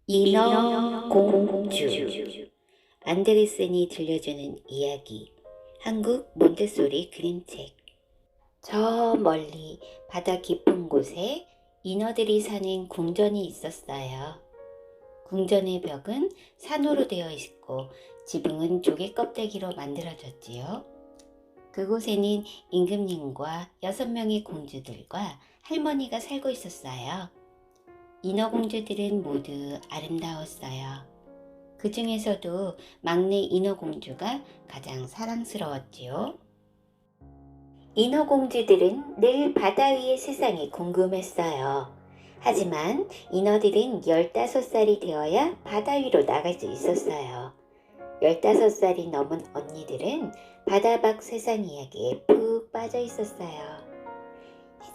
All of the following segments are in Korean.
인어공주. 안데르센이 들려주는 이야기. 한국 몬테소리 그림책. 저 멀리 바다 깊은 곳에 인어들이 사는 궁전이 있었어요. 궁전의 벽은 산으로 되어 있고 지붕은 조개 껍데기로 만들어졌지요. 그곳에는 임금님과 6명의 공주들과 할머니가 살고 있었어요. 인어공주들은 모두 아름다웠어요. 그 중에서도 막내 인어공주가 가장 사랑스러웠지요. 인어공주들은 늘 바다 위의 세상이 궁금했어요. 하지만 인어들은 15살이 되어야 바다 위로 나갈 수 있었어요. 15살이 넘은 언니들은 바다 밖 세상 이야기에 푹 빠져 있었어요.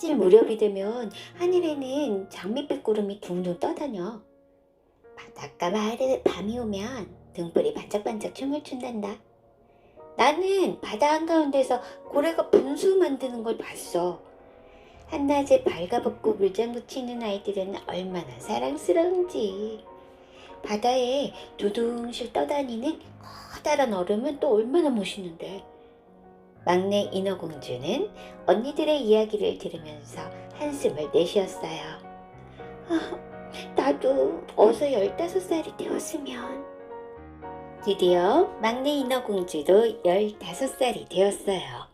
해질 무렵이 되면 하늘에는 장밋빛 구름이 둥둥 떠다녀. 바닷가 마을에 밤이 오면 등불이 반짝반짝 춤을 춘단다. 나는 바다 한가운데서 고래가 분수 만드는 걸 봤어. 한낮에 발가벗고 물장구 치는 아이들은 얼마나 사랑스러운지. 바다에 두둥실 떠다니는 커다란 얼음은 또 얼마나 멋있는데. 막내 인어공주는 언니들의 이야기를 들으면서 한숨을 내쉬었어요. 나도 어서 15살이 되었으면. 드디어 막내 인어공주도 15살이 되었어요.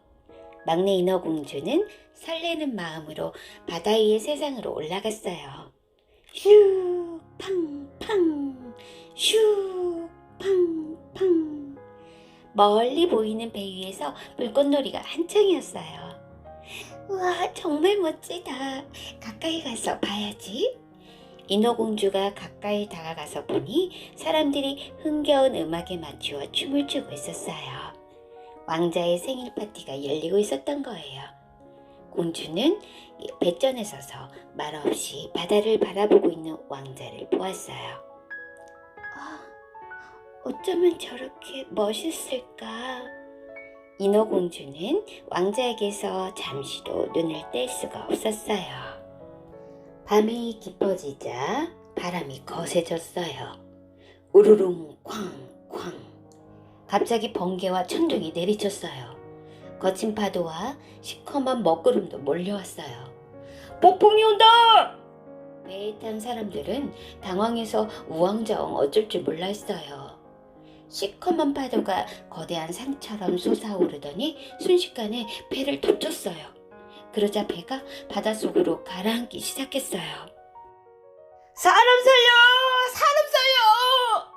막내 인어공주는 설레는 마음으로 바다 위의 세상으로 올라갔어요. 슈 팡팡 슈 팡팡. 멀리 보이는 배 위에서 물꽃놀이가 한창이었어요. 우와, 정말 멋지다. 가까이 가서 봐야지. 인어공주가 가까이 다가가서 보니 사람들이 흥겨운 음악에 맞추어 춤을 추고 있었어요. 왕자의 생일 파티가 열리고 있었던 거예요. 공주는 배전에 서서 말없이 바다를 바라보고 있는 왕자를 보았어요. 어쩌면 저렇게 멋있을까? 인어공주는 왕자에게서 잠시도 눈을 뗄 수가 없었어요. 밤이 깊어지자 바람이 거세졌어요. 우르릉 쾅쾅. 갑자기 번개와 천둥이 내리쳤어요. 거친 파도와 시커먼 먹구름도 몰려왔어요. 폭풍이 온다! 배에 탄 사람들은 당황해서 우왕좌왕 어쩔 줄 몰라 했어요. 시커먼 파도가 거대한 산처럼 솟아오르더니 순식간에 배를 덮쳤어요. 그러자 배가 바닷속으로 가라앉기 시작했어요. 사람 살려! 사람 살려!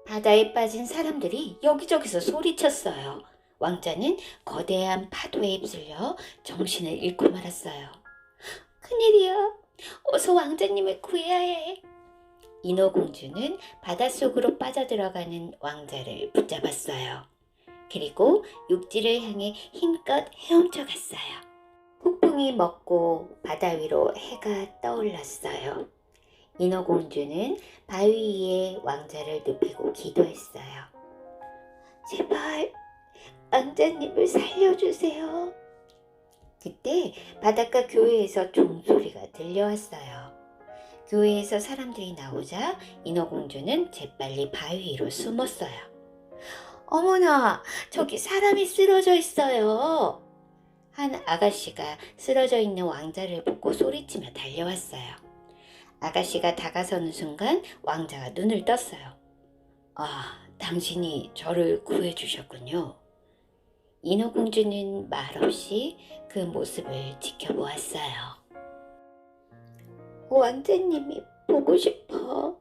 바다에 빠진 사람들이 여기저기서 소리쳤어요. 왕자는 거대한 파도에 휩쓸려 정신을 잃고 말았어요. 큰일이야. 어서 왕자님을 구해야 해. 인어공주는 바닷속으로 빠져들어가는 왕자를 붙잡았어요. 그리고 육지를 향해 힘껏 헤엄쳐 갔어요. 폭풍이 먹고 바다 위로 해가 떠올랐어요. 인어공주는 바위 위에 왕자를 눕히고 기도했어요. 제발 왕자님을 살려주세요. 그때 바닷가 교회에서 종소리가 들려왔어요. 교회에서 사람들이 나오자 인어공주는 재빨리 바위 위로 숨었어요. 어머나, 저기 사람이 쓰러져 있어요. 한 아가씨가 쓰러져 있는 왕자를 보고 소리치며 달려왔어요. 아가씨가 다가서는 순간 왕자가 눈을 떴어요. 당신이 저를 구해주셨군요. 인어공주는 말없이 그 모습을 지켜보았어요. 왕자님이 보고 싶어.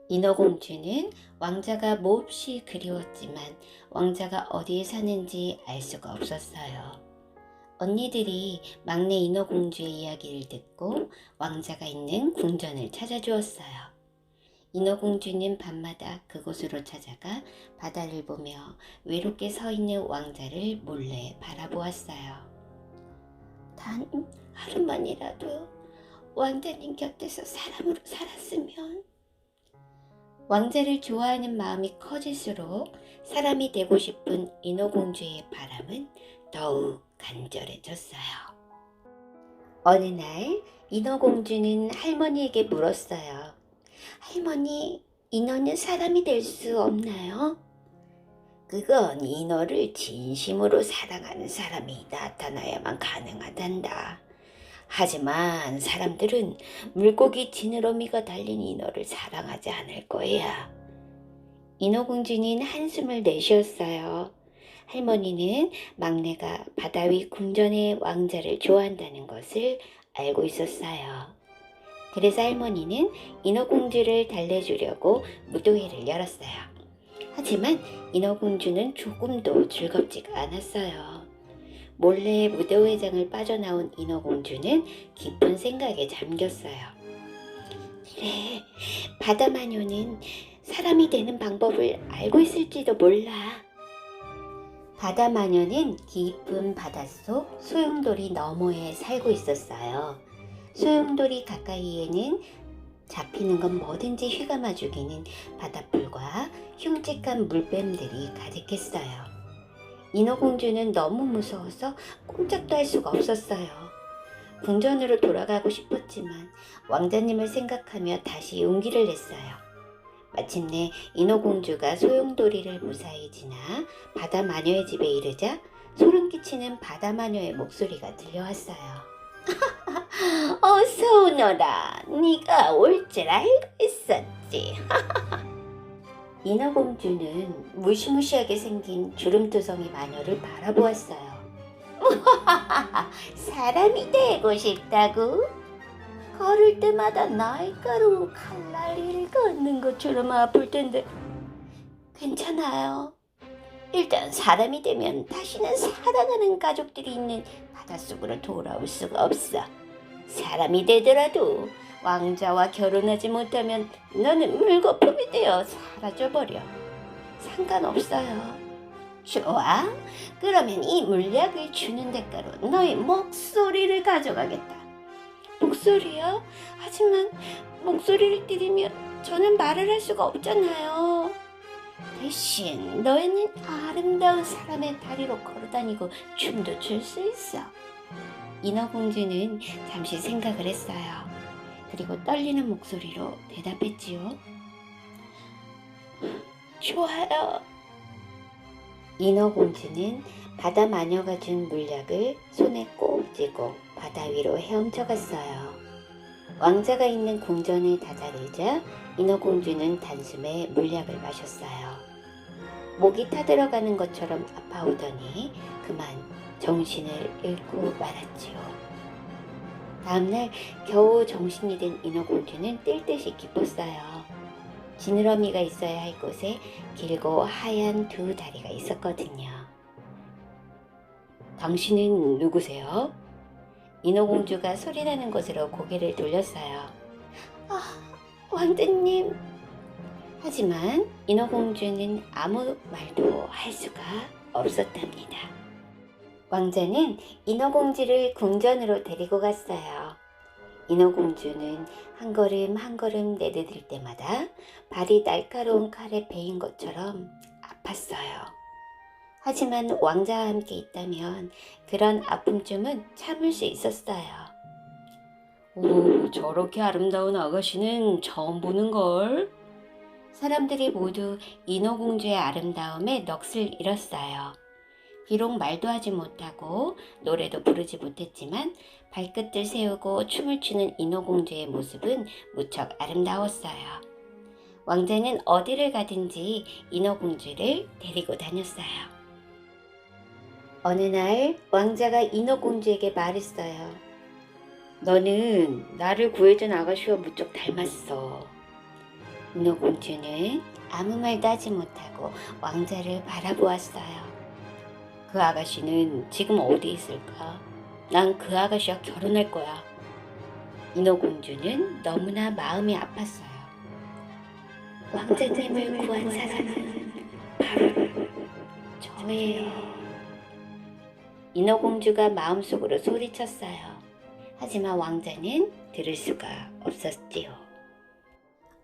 인어공주는 왕자가 몹시 그리웠지만 왕자가 어디에 사는지 알 수가 없었어요. 언니들이 막내 인어공주의 이야기를 듣고 왕자가 있는 궁전을 찾아주었어요. 인어공주는 밤마다 그곳으로 찾아가 바다를 보며 외롭게 서 있는 왕자를 몰래 바라보았어요. 단 하루만이라도 왕자님 곁에서 사람으로 살았으면. 왕자를 좋아하는 마음이 커질수록 사람이 되고 싶은 인어공주의 바람은 더욱 간절해졌어요. 어느 날 인어공주는 할머니에게 물었어요. 할머니, 인어는 사람이 될 수 없나요? 그건 인어를 진심으로 사랑하는 사람이 나타나야만 가능하단다. 하지만 사람들은 물고기 지느러미가 달린 인어를 사랑하지 않을 거야. 인어공주는 한숨을 내쉬었어요. 할머니는 막내가 바다 위 궁전의 왕자를 좋아한다는 것을 알고 있었어요. 그래서 할머니는 인어공주를 달래주려고 무도회를 열었어요. 하지만 인어공주는 조금도 즐겁지가 않았어요. 몰래 무도회장을 빠져나온 인어공주는 깊은 생각에 잠겼어요. 그래, 바다마녀는 사람이 되는 방법을 알고 있을지도 몰라. 바다마녀는 깊은 바닷속 소용돌이 너머에 살고 있었어요. 소용돌이 가까이에는 잡히는 건 뭐든지 휘감아 죽이는 바닷불과 흉측한 물뱀들이 가득했어요. 인어공주는 너무 무서워서 꼼짝도 할 수가 없었어요. 궁전으로 돌아가고 싶었지만 왕자님을 생각하며 다시 용기를 냈어요. 마침내 인어공주가 소용돌이를 무사히 지나 바다마녀의 집에 이르자 소름 끼치는 바다마녀의 목소리가 들려왔어요. 어서 오너라. 네가 올 줄 알고 있었지. 인어공주는 무시무시하게 생긴 주름투성이 마녀를 바라보았어요. 사람이 되고 싶다고? 걸을 때마다 날카로운 칼날리를 걷는 것처럼 아플 텐데 괜찮아요. 일단 사람이 되면 다시는 사랑하는 가족들이 있는 바닷속으로 돌아올 수가 없어. 사람이 되더라도 왕자와 결혼하지 못하면 너는 물거품이 되어 사라져버려. 상관없어요. 좋아. 그러면 이 물약을 주는 대가로 너의 목소리를 가져가겠다. 목소리요? 하지만 목소리를 들으면 저는 말을 할 수가 없잖아요. 대신 너희는 아름다운 사람의 다리로 걸어다니고 춤도 출 수 있어. 인어공주는 잠시 생각을 했어요. 그리고 떨리는 목소리로 대답했지요. 좋아요. 인어공주는 바다 마녀가 준 물약을 손에 꼭 쥐고 바다 위로 헤엄쳐 갔어요. 왕자가 있는 궁전에 다다르자 인어공주는 단숨에 물약을 마셨어요. 목이 타들어가는 것처럼 아파오더니 그만 정신을 잃고 말았지요. 다음날 겨우 정신이 든 인어공주는 뜰 듯이 기뻤어요. 지느러미가 있어야 할 곳에 길고 하얀 두 다리가 있었거든요. 당신은 누구세요? 인어공주가 소리나는 곳으로 고개를 돌렸어요. 왕자님. 하지만 인어공주는 아무 말도 할 수가 없었답니다. 왕자는 인어공주를 궁전으로 데리고 갔어요. 인어공주는 한 걸음 한 걸음 내디딜 때마다 발이 날카로운 칼에 베인 것처럼 아팠어요. 하지만 왕자와 함께 있다면 그런 아픔쯤은 참을 수 있었어요. 오, 저렇게 아름다운 아가씨는 처음 보는걸. 사람들이 모두 인어공주의 아름다움에 넋을 잃었어요. 비록 말도 하지 못하고 노래도 부르지 못했지만 발끝을 세우고 춤을 추는 인어공주의 모습은 무척 아름다웠어요. 왕자는 어디를 가든지 인어공주를 데리고 다녔어요. 어느 날 왕자가 인어공주에게 말했어요. 너는 나를 구해준 아가씨와 무척 닮았어. 인어공주는 아무 말도 하지 못하고 왕자를 바라보았어요. 그 아가씨는 지금 어디 있을까? 난 그 아가씨와 결혼할 거야. 인어공주는 너무나 마음이 아팠어요. 왕자님을 구한 사람은 바로 저예요. 인어공주가 마음속으로 소리쳤어요. 하지만 왕자는 들을 수가 없었지요.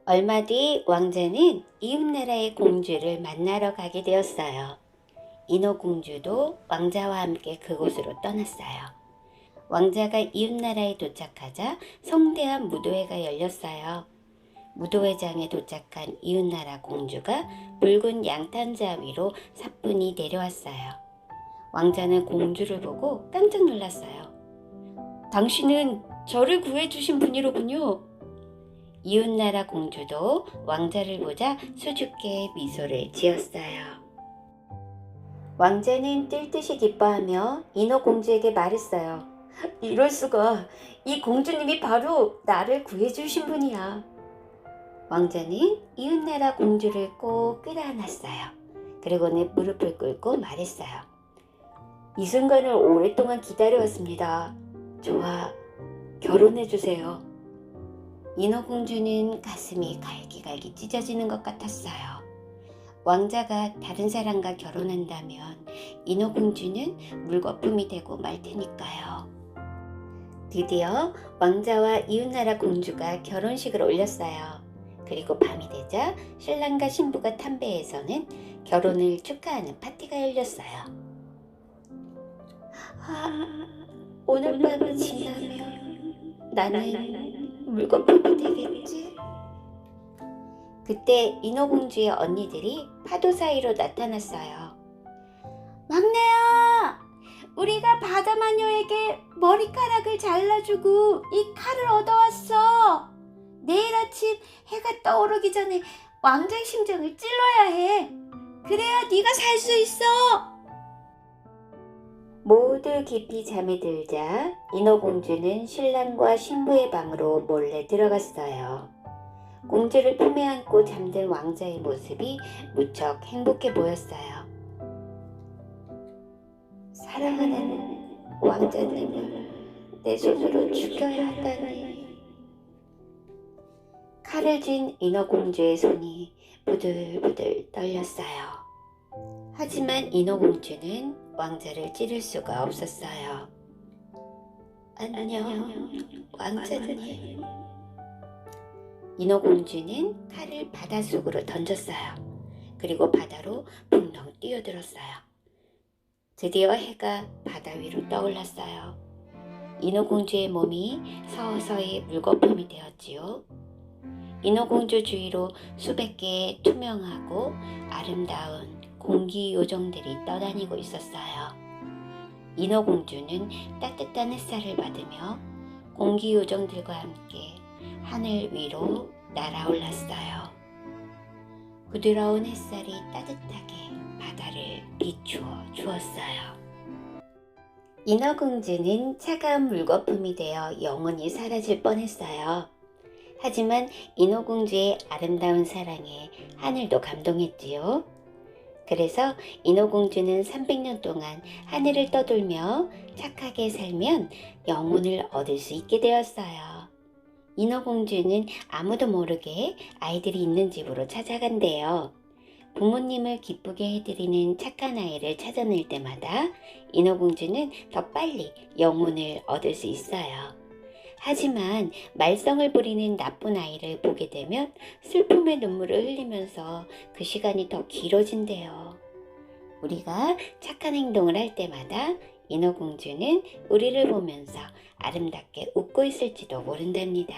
얼마 뒤 왕자는 이웃나라의 공주를 만나러 가게 되었어요. 인어공주도 왕자와 함께 그곳으로 떠났어요. 왕자가 이웃나라에 도착하자 성대한 무도회가 열렸어요. 무도회장에 도착한 이웃나라 공주가 붉은 양탄자 위로 사뿐히 내려왔어요. 왕자는 공주를 보고 깜짝 놀랐어요. 당신은 저를 구해주신 분이로군요. 이웃나라 공주도 왕자를 보자 수줍게 미소를 지었어요. 왕자는 뜰 듯이 기뻐하며 인어공주에게 말했어요. 이럴 수가, 이 공주님이 바로 나를 구해주신 분이야. 왕자는 이웃나라 공주를 꼭 끌어안았어요. 그리고는 무릎을 꿇고 말했어요. 이 순간을 오랫동안 기다려왔습니다. 저와 결혼해주세요. 인어공주는 가슴이 갈기갈기 찢어지는 것 같았어요. 왕자가 다른 사람과 결혼한다면 인어공주는 물거품이 되고 말 테니까요. 드디어 왕자와 이웃나라 공주가 결혼식을 올렸어요. 그리고 밤이 되자 신랑과 신부가 탄 배에서는 결혼을 축하하는 파티가 열렸어요. 오늘 밤이 지나면 나는 물거품이 되겠지? 그때 인어공주의 언니들이 파도 사이로 나타났어요. 막내야! 우리가 바다마녀에게 머리카락을 잘라주고 이 칼을 얻어왔어. 내일 아침 해가 떠오르기 전에 왕자의 심장을 찔러야 해. 그래야 네가 살 수 있어. 모두 깊이 잠에 들자 인어공주는 신랑과 신부의 방으로 몰래 들어갔어요. 공주를 품에 안고 잠든 왕자의 모습이 무척 행복해 보였어요. 사랑하는 왕자님을 내 손으로 죽여야 한다니. 칼을 쥔 인어공주의 손이 부들부들 떨렸어요. 하지만 인어공주는 왕자를 찌를 수가 없었어요. 안녕, 왕자님. 인어공주는 칼을 바닷속으로 던졌어요. 그리고 바다로 붕덩 뛰어들었어요. 드디어 해가 바다 위로 떠올랐어요. 인어공주의 몸이 서서히 물거품이 되었지요. 인어공주 주위로 수백 개의 투명하고 아름다운 공기 요정들이 떠다니고 있었어요. 인어공주는 따뜻한 햇살을 받으며 공기 요정들과 함께 하늘 위로 날아올랐어요. 부드러운 햇살이 따뜻하게 바다를 비추어 주었어요. 인어공주는 차가운 물거품이 되어 영원히 사라질 뻔했어요. 하지만 인어공주의 아름다운 사랑에 하늘도 감동했지요. 그래서 인어공주는 300년 동안 하늘을 떠돌며 착하게 살면 영혼을 얻을 수 있게 되었어요. 인어공주는 아무도 모르게 아이들이 있는 집으로 찾아간대요. 부모님을 기쁘게 해드리는 착한 아이를 찾아낼 때마다 인어공주는 더 빨리 영혼을 얻을 수 있어요. 하지만 말썽을 부리는 나쁜 아이를 보게 되면 슬픔의 눈물을 흘리면서 그 시간이 더 길어진대요. 우리가 착한 행동을 할 때마다 인어공주는 우리를 보면서 아름답게 웃고 있을지도 모른답니다.